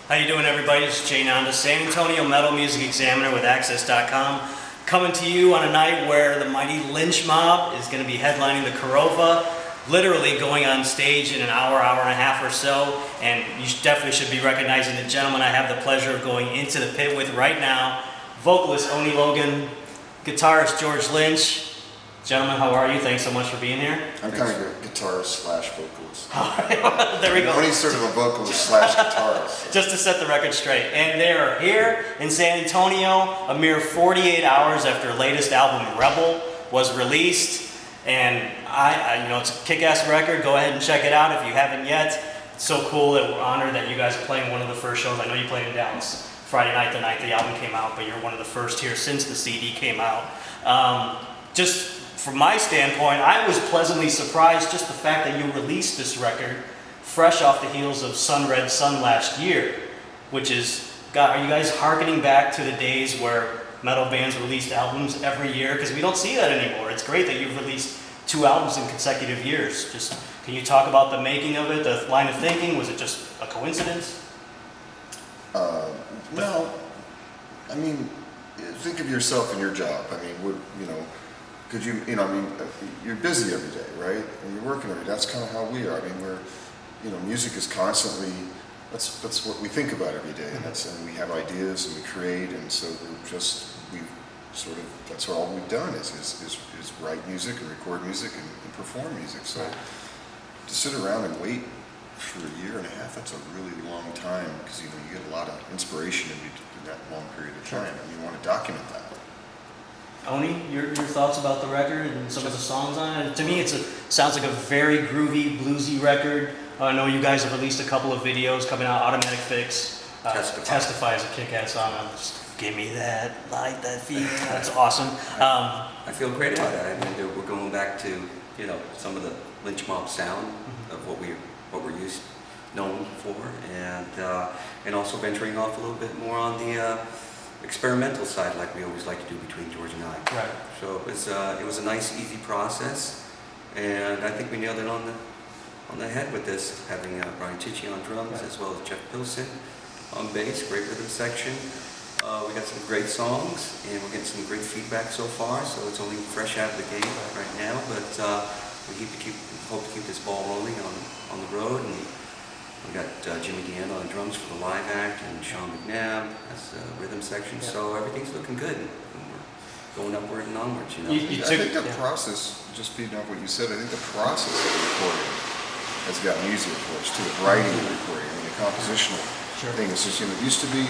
How you doing, everybody? It's Jay Nanda, San Antonio Metal Music Examiner with Access.com, coming to you on a night where the mighty Lynch mob is going to be headlining the Corova, literally going on stage in an hour, hour and a half or so, and you definitely should be recognizing the gentleman I have the pleasure of going into the pit with right now, vocalist Oni Logan, guitarist George Lynch. Gentlemen, how are you? Thanks so much for being here. I'm kind of a guitarist slash vocalist. There we go. Oni's sort of a vocalist slash guitarist. Just to set the record straight. And they are here in San Antonio a mere 48 hours after their latest album, Rebel, was released. And it's a kick-ass record. Go ahead and check it out if you haven't yet. It's so cool that we're honored that you guys are playing one of the first shows. I know you played in Dallas Friday night, the night the album came out, but you're one of the first here since the CD came out. Just from my standpoint, I was pleasantly surprised just the fact that you released this record fresh off the heels of Sun Red Sun last year, which is, God, are you guys hearkening back to the days where metal bands released albums every year? Because we don't see that anymore. It's great that you've released 2 albums in consecutive years. Just, can you talk about the making of it, the line of thinking? Was it just a coincidence? Well, I mean, think of yourself and your job. I mean, could you, you're busy every day, right? And you're working every day. That's kind of how we are. I mean, music is constantly, that's what we think about every day. And we have ideas and we create, and so that's all we've done is write music and record music and perform music. So to sit around and wait for a year and a half, that's a really long time, because you get a lot of inspiration in that long period of time, and you want to document that. Oni, your thoughts about the record and some of the songs on it? To me, sounds like a very groovy, bluesy record. I know you guys have released a couple of videos coming out. Automatic Fix, Testify is a kick-ass song. Just give me that, light that feeling. That's awesome. I feel great about that. I mean, we're going back to some of the Lynch mob sound of what we're known for, and also venturing off a little bit more on the experimental side, like we always like to do between George and I. Right. So it was a nice, easy process, and I think we nailed it on the head with this, having Brian Tichy on drums, as well as Jeff Pilson on bass, great rhythm section. We got some great songs, and we're getting some great feedback so far, so it's only fresh out of the gate right now, but we hope to keep this ball rolling on the road. And we got Jimmy Deanna on drums for the live act, and Sean McNabb as the rhythm section. So everything's looking good. And we're going upward and onwards. I think the process, just feeding off what you said, I think the process of recording has gotten easier for us too. Writing and recording, I mean, the compositional thing is just, it used to be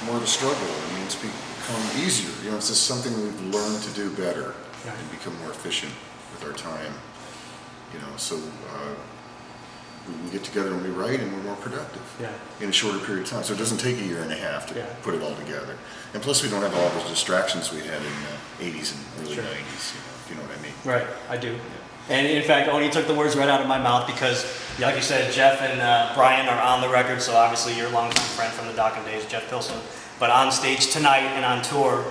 more of a struggle. I mean, it's become easier. It's just something we've learned to do better and become more efficient with our time. So we get together and we write, and we're more productive in a shorter period of time. So it doesn't take a year and a half to put it all together. And plus, we don't have all those distractions we had in the 80s and early 90s, if you know what I mean. Right, I do. And in fact, Oni took the words right out of my mouth, because, like you said, Jeff and Brian are on the record, so obviously you're a longtime friend from the Dokken days, Jeff Pilson. But on stage tonight and on tour,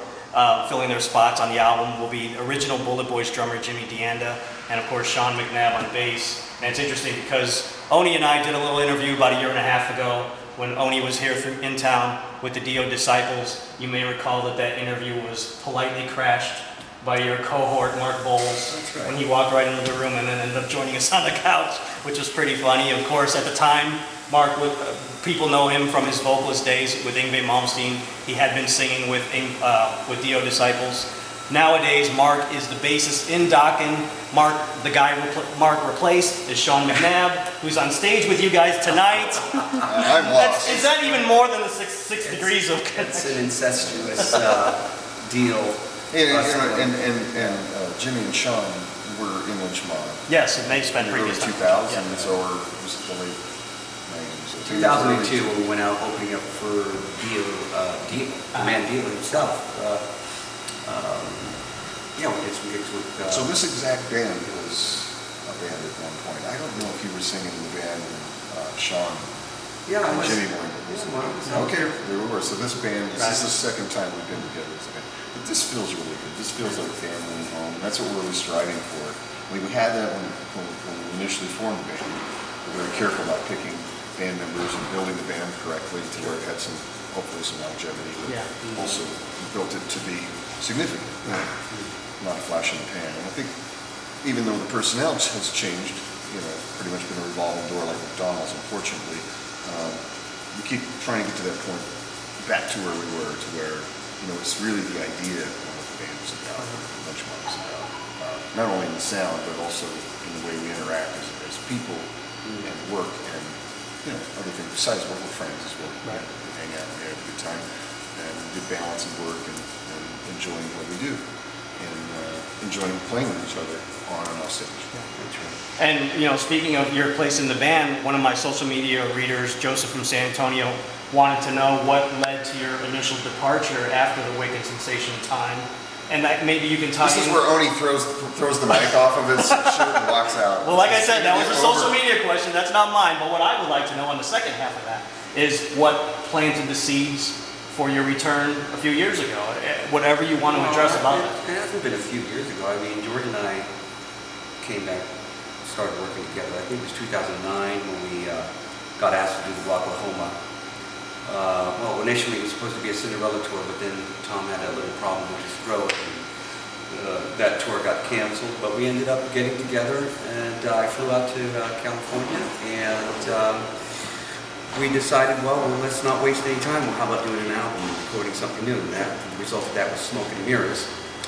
filling their spots on the album, will be original Bullet Boys drummer Jimmy Deanda, and of course Sean McNabb on bass. And it's interesting because Oni and I did a little interview about a year and a half ago when Oni was here in town with the Dio Disciples. You may recall that interview was politely crashed by your cohort, Mark Bowles, when he walked right into the room and then ended up joining us on the couch, which was pretty funny. Of course, at the time, Mark, people know him from his vocalist days with Yngwie Malmsteen. He had been singing with Dio Disciples. Nowadays, Mark is the bassist in Dokken. The guy Mark replaced is Sean McNabb, who's on stage with you guys tonight. I'm lost. Is that even more than the six degrees of... It's an incestuous deal. And Jimmy and Sean were in Lynch mob. Yes, and they spent in the early previous 2000s, or was it the late 90s? 2002, when we went out opening up for the man Dio himself. We did some gigs with... So this exact band was a band at one point. I don't know if you were singing in the band, Sean and Jimmy were in it. Okay, there we were. So this band, this is the second time we've been together as a band. But this feels really good. This feels like family and home. And that's what we're really striving for. We had that when we initially formed the band. We're very careful about picking band members and building the band correctly to where it had some, hopefully some longevity, but Yeah. also built it to be significant, not a flash in the pan. And I think even though the personnel has changed, pretty much been a revolving door like McDonald's, unfortunately, we keep trying to get to that point back to where we were, to where, it's really the idea of what the band is about, what the Lynch Mob is about. Not only in the sound, but also in the way we interact as people and work and, other things besides work. We're friends as well. Right. We hang out, we have a good time, and good balance of work and enjoying what we do. And enjoying playing with each other on and off stage. And speaking of your place in the band, one of my social media readers, Joseph from San Antonio, wanted to know what led to your initial departure after the Wicked Sensation time, and that maybe you can talk. This is where Oni throws the mic off of his shirt and walks out. Well, like I said, that was a social media question. That's not mine. But what I would like to know on the second half of that is what planted the seeds for your return a few years ago. Whatever you want to address about that. It hasn't been a few years ago. I mean, George and I came back, started working together. I think it was 2009 when we got asked to do the Oklahoma. Well, initially it was supposed to be a Cinderella tour, but then Tom had a little problem with his throat. That tour got canceled, but we ended up getting together, and I flew out to California, and we decided, well, let's not waste any time. Well, how about doing an album and recording something new? And the result of that was Smoke and Mirrors.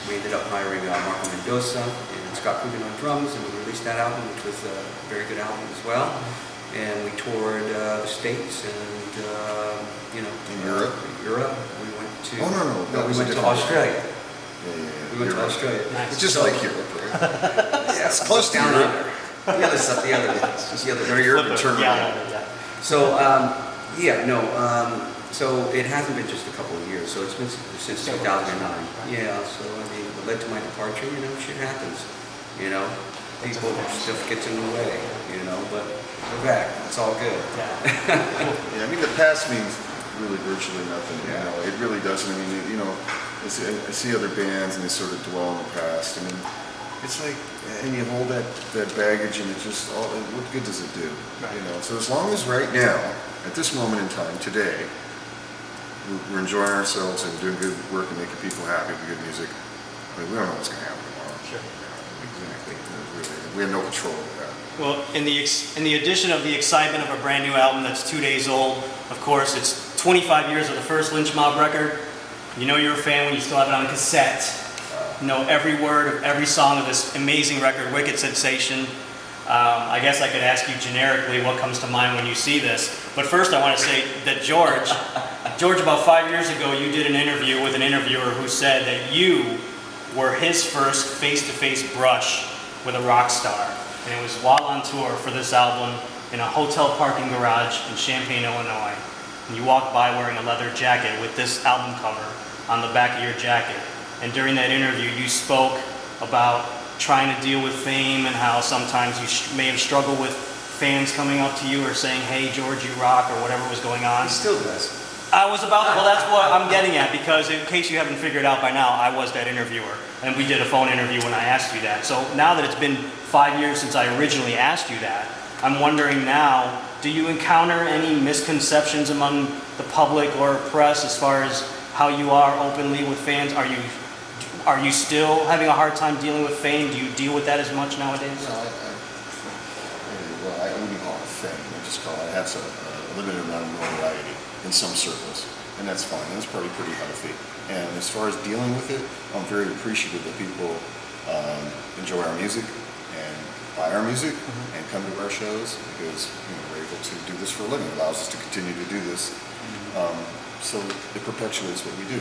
We ended up hiring Marco Mendoza and Scott Coogan on drums, and we released that album, which was a very good album as well. And we toured the States and, in Europe? Europe. We went to... Oh, no. No, we went to Australia. Yeah. We went to Australia. Nice. It's just like Europe, right? Yeah, It's close to down Europe. under. The other stuff, the other. Very Europe and Turkey. Yeah. So, so it hasn't been just a couple of years, so it's been since 2009. Yeah, so I mean, what led to my departure, shit happens, people, stuff gets in the way, but we're back, it's all good. Yeah, I mean, the past means really virtually nothing, it really doesn't. I mean, I see other bands and they sort of dwell on the past. I mean, it's like, and you hold that baggage and it just, what good does it do? Right. So as long as right now, at this moment in time, today, we're enjoying ourselves and doing good work and making people happy with good music, I mean, we don't know what's going to happen tomorrow. Sure. Exactly. We have no control over that. Well, in the addition of the excitement of a brand new album that's 2 days old, of course, it's 25 years of the first Lynch Mob record. You're a fan when you still have it on cassette. Know every word of every song of this amazing record, Wicked Sensation. I guess I could ask you generically what comes to mind when you see this. But first I want to say that George, about 5 years ago, you did an interview with an interviewer who said that you were his first face-to-face brush with a rock star. And it was while on tour for this album in a hotel parking garage in Champaign, Illinois. And you walked by wearing a leather jacket with this album cover on the back of your jacket. And during that interview, you spoke about trying to deal with fame and how sometimes you may have struggled with fans coming up to you or saying, "Hey, George, you rock," or whatever was going on. He still does. Well, that's what I'm getting at, because in case you haven't figured out by now, I was that interviewer. And we did a phone interview when I asked you that. So now that it's been 5 years since I originally asked you that, I'm wondering now, do you encounter any misconceptions among the public or press as far as how you are openly with fans? Are you still having a hard time dealing with fame? Do you deal with that as much nowadays? I wouldn't call it a thing. I just call it, that's a limited amount of notoriety in some circles, and that's fine. That's probably pretty healthy. And as far as dealing with it, I'm very appreciative that people enjoy our music and buy our music and come to our shows, because we're able to do this for a living. It allows us to continue to do this. So it perpetuates what we do,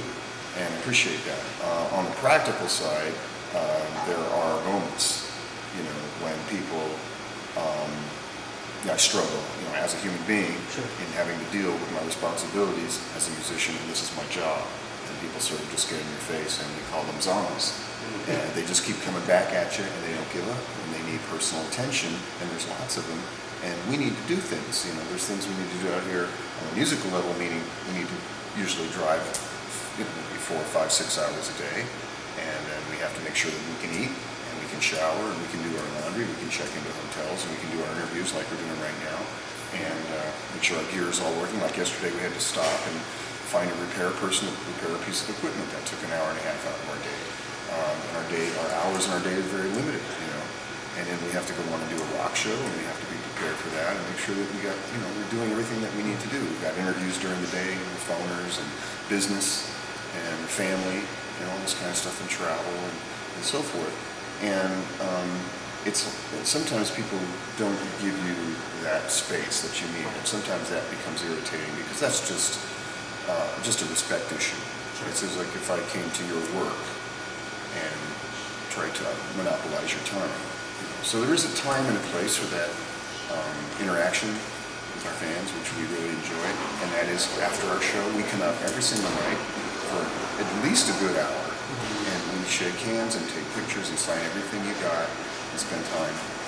and I appreciate that. On the practical side, there are moments, when people, I struggle, as a human being, in having to deal with my responsibilities as a musician, and this is my job. And people sort of just get in your face, and we call them zombies. And they just keep coming back at you, and they don't give up, and they need personal attention, and there's lots of them. And we need to do things, there's things we need to do out here on a musical level, meaning we need to usually drive, maybe 4, 5, 6 hours a day, and then we have to make sure that we can eat, and we can shower, and we can do our laundry, we can check into hotels, and we can do our interviews like we're doing right now. and make sure our gear is all working. Like yesterday, we had to stop and find a repair person to repair a piece of equipment. That took an hour and a half out of our day. And our hours in our day is very limited, you know. And then we have to go on and do a rock show, and we have to be prepared for that and make sure that we got, you know, we're doing everything that we need to do. We've got interviews during the day with phoners and business and family, you know, all this kind of stuff, and travel and so forth. And sometimes people don't give you that space that you need, and sometimes that becomes irritating because that's just a respect issue. It's like if I came to your work and tried to monopolize your time. So there is a time and a place for that interaction with our fans, which we really enjoy, and that is after our show. We come out every single night for at least a good hour, and we shake hands and take pictures and sign everything you got and spend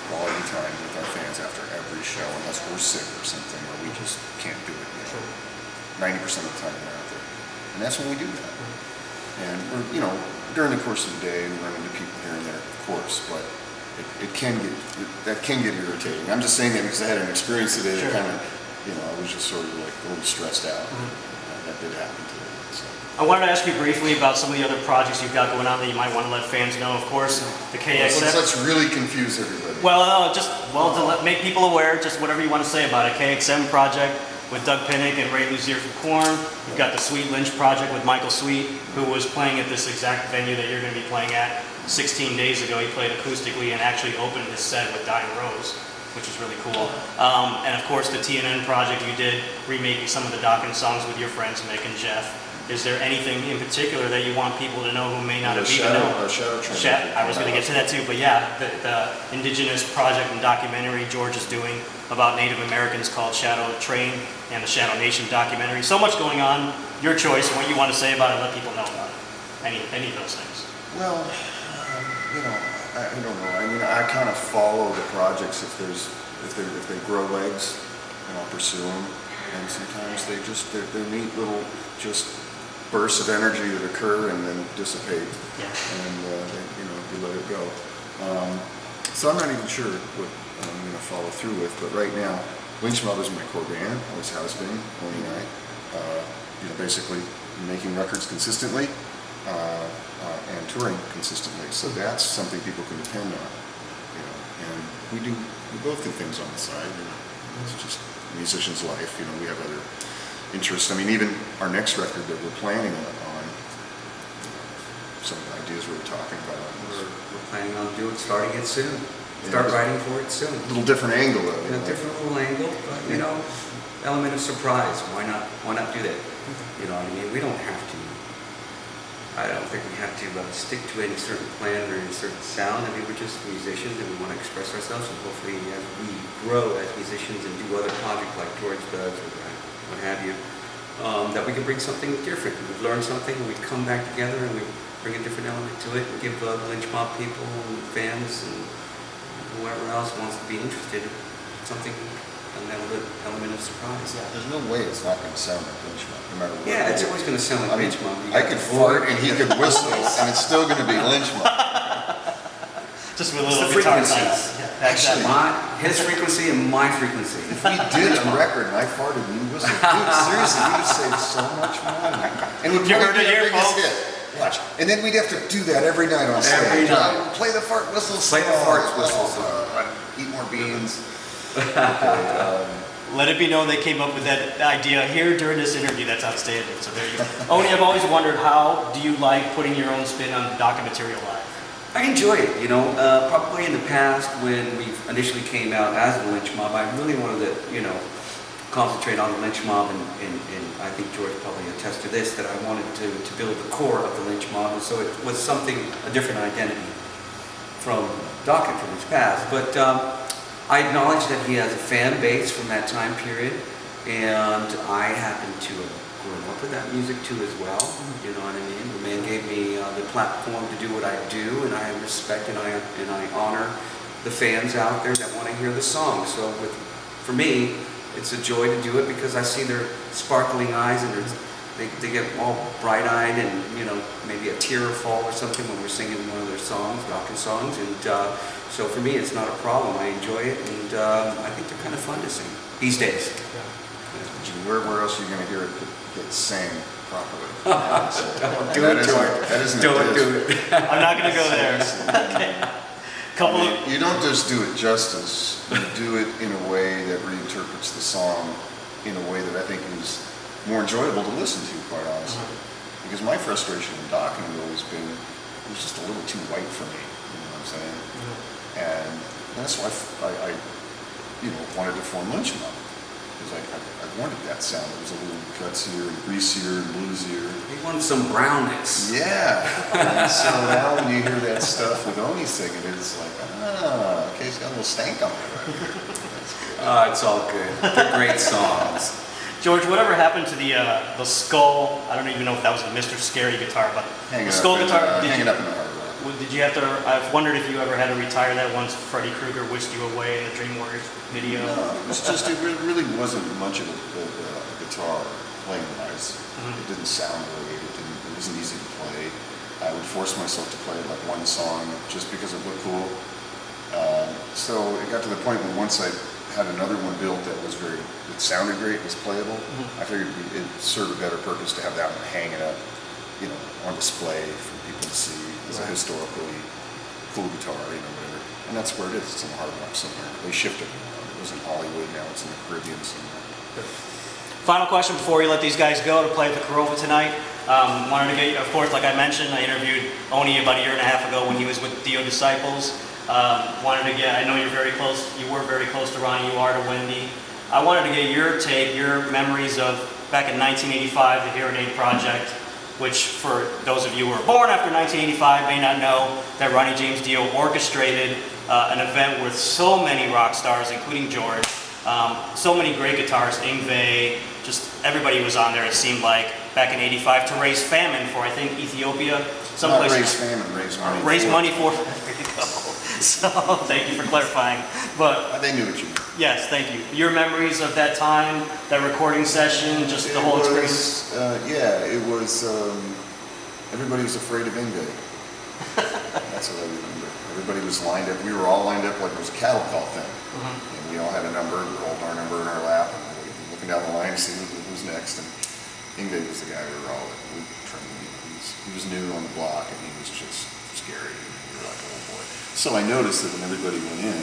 quality time with our fans after every show, unless we're sick or something, or we just can't do it. You know, 90% of the time we're out there, and that's when we do that. And we're, you know, during the course of the day, we run into people here and there, of course, but that can get irritating. I'm just saying that because I had an experience today that kind of, you know, I was just sort of like a little stressed out. That did happen today. So. I wanted to ask you briefly about some of the other projects you've got going on that you might want to let fans know. Of course, the KX7. Let's really confuse everybody. Well, to make people aware, just whatever you want to say about it. KX7 project with Doug Pinnick and Ray Luzier from Korn. You've got the Sweet Lynch project with Michael Sweet, who was playing at this exact venue that you're going to be playing at 16 days ago. He played acoustically and actually opened his set with Dying Rose, which is really cool. And of course, the TNN project you did, remaking some of the Dokken songs with your friends Mick and Jeff. Is there anything in particular that you want people to know who may not have even known? I was going to get to that too, but yeah, the indigenous project and documentary George is doing about Native Americans called Shadow Train, and the Shadow Nation documentary. So much going on. Your choice, what you want to say about it, let people know about it. Any of those things. Well, you know, I don't know. I mean, I kind of follow the projects if they grow legs, and I'll pursue them. And sometimes they're neat little just bursts of energy that occur and then dissipate, and you know, you let it go. So I'm not even sure what I'm going to follow through with, but right now, Lynch Mob is my core band. Always has been. Only I, you know, basically making records consistently and touring consistently. So that's something people can depend on. You know, and we both do things on the side. You know, it's just a musician's life. You know, we have other interest. I mean, even our next record that we're planning on, some of the ideas we were talking about. We're planning on starting it soon. Start writing for it soon. A little different angle though. A different little angle, but you know, element of surprise. Why not do that? You know what I mean? We don't have to. I don't think we have to stick to any certain plan or any certain sound. I mean, we're just musicians and we want to express ourselves, and hopefully as we grow as musicians and do other projects like George does or what have you, that we can bring something different. We've learned something and we come back together and we bring a different element to it and give the Lynch Mob people and fans and whoever else wants to be interested in something, an element of surprise. Yeah, there's no way it's not going to sound like Lynch Mob, no matter what. Yeah, it's always going to sound like Lynch Mob. I could fart and he could whistle and it's still going to be Lynch Mob. Just with a little guitar sound. Actually, his frequency and my frequency. If we did a record and I farted and you whistled, dude, seriously, we would save so much money. And we'd probably be our biggest hit. Watch. And then we'd have to do that every night on stage. Every night. Play the fart whistle song. Play the fart whistle eat more beans. Let it be known they came up with that idea here during this interview. That's outstanding. So there you go. Oni, I've always wondered, how do you like putting your own spin on Dokken material live? I enjoy it, you know. Probably in the past when we initially came out as the Lynch Mob, I really wanted to, you know, concentrate on the Lynch Mob, and I think George probably attests to this, that I wanted to build the core of the Lynch Mob, and so it was something, a different identity from Dokken from his past. But I acknowledge that he has a fan base from that time period, and I happen to have grown up with that music too as well. You know what I mean? The man gave me the platform to do what I do, and I respect and I honor the fans out there that want to hear the song. So for me, it's a joy to do it because I see their sparkling eyes and they get all bright-eyed and, you know, maybe a tear will fall or something when we're singing one of their songs, Dokken songs. And so for me, it's not a problem. I enjoy it, and I think they're kind of fun to sing these days. Where else are you going to hear it get sang properly? Don't do it, George. That isn't Don't do it. I'm not going to go there. Okay. You don't just do it justice, you do it in a way that reinterprets the song in a way that I think is more enjoyable to listen to, quite honestly. Because my frustration in Dokken has always been, it was just a little too white for me, you know what I'm saying? And that's why I wanted to form Lynch Mob. Because I wanted that sound. It was a little gutsier and greasier and bluesier. You want some brownness. Yeah. And so now when you hear that stuff with Oni singing, it's like, okay, it's got a little stank on it. It's all good. They're great songs. George, whatever happened to the skull? I don't even know if that was a Mr. Scary guitar, but the skull guitar. Hanging up in the hard rock. Did you have to? I've wondered if you ever had to retire that once Freddy Krueger whisked you away in the Dream Warriors video. No, it really wasn't much of a guitar playing wise. It didn't sound great. It wasn't easy to play. I would force myself to play like one song just because it looked cool. So it got to the point where once I had another one built that was it sounded great, was playable. I figured it served a better purpose to have that one hanging up, you know, on display for people to see as a historically cool guitar, you know, whatever. And that's where it is. It's in the hard rock somewhere. They shipped it. It was in Hollywood, now it's in the Caribbean somewhere. Final question before we let these guys go to play at the Corova tonight. Wanted to get, of course, like I mentioned, I interviewed Oni about a year and a half ago when he was with Dio Disciples. Wanted to get, I know you were very close to Ronnie, you are to Wendy. I wanted to get your take, your memories of back in 1985, the Hearing Aid Project, which for those of you who were born after 1985 may not know that Ronnie James Dio orchestrated an event with so many rock stars, including George, so many great guitarists, Yngwie, just everybody was on there, it seemed like, back in '85 to raise famine for, I think, Ethiopia. Someplace. Raise famine, raise money. Raise money for, there you go. So, thank you for clarifying. But they knew what you meant. Yes, thank you. Your memories of that time, that recording session, just the whole experience? Yeah, it was, everybody was afraid of Yngwie. That's what I remember. Everybody was lined up, we were all lined up like it was a cattle call thing. And we all had a number, we were holding our number in our lap, and we were looking down the line to see who was next. And Yngwie was the guy we were all trying to meet. He was new on the block, and he was just scary. We were like, oh boy. So I noticed that when everybody went in,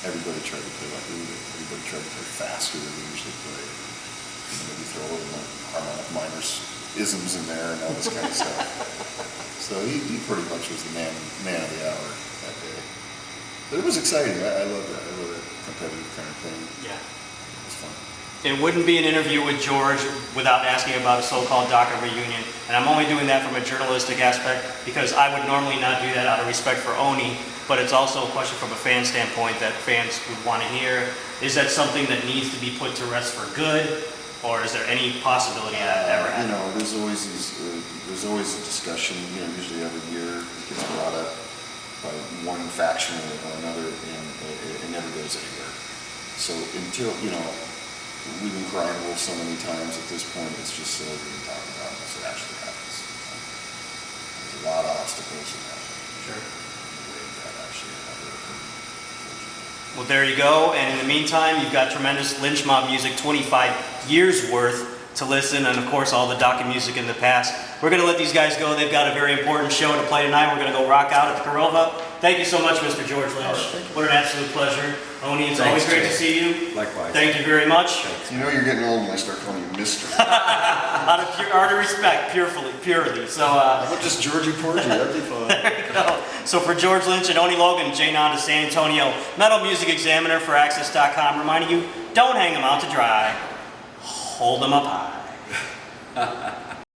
everybody tried to play like Yngwie. Everybody tried to play faster than they usually play. Maybe throw a little harmonic minor isms in there and all this kind of stuff. So he pretty much was the man of the hour that day. But it was exciting. I love that. I love that competitive kind of thing. Yeah. It was fun. It wouldn't be an interview with George without asking about a so-called Dokken reunion. And I'm only doing that from a journalistic aspect because I would normally not do that out of respect for Oni, but it's also a question from a fan standpoint that fans would want to hear. Is that something that needs to be put to rest for good, or is there any possibility that ever happens? You know, there's always a discussion. You know, usually every year it gets brought up by one faction or another, and it never goes anywhere. So until, you know, we've been crying wolf so many times at this point, it's just silly to be talking about unless it actually happens. There's a lot of obstacles in that. Sure. Well, there you go. And in the meantime, you've got tremendous Lynch Mob music, 25 years worth to listen, and of course all the Dokken music in the past. We're going to let these guys go. They've got a very important show to play tonight. We're going to go rock out at the Corova. Thank you so much, Mr. George Lynch. What an absolute pleasure. Oni, it's always great to see you. Likewise. Thank you very much. You know you're getting old when I start calling you Mr. Out of respect, purely. So, how about just Georgie Porgy? That'd be fun. There you go. So for George Lynch and Oni Logan, Jane on to San Antonio, Metal Music Examiner for Access.com, reminding you, don't hang them out to dry. Hold them up high.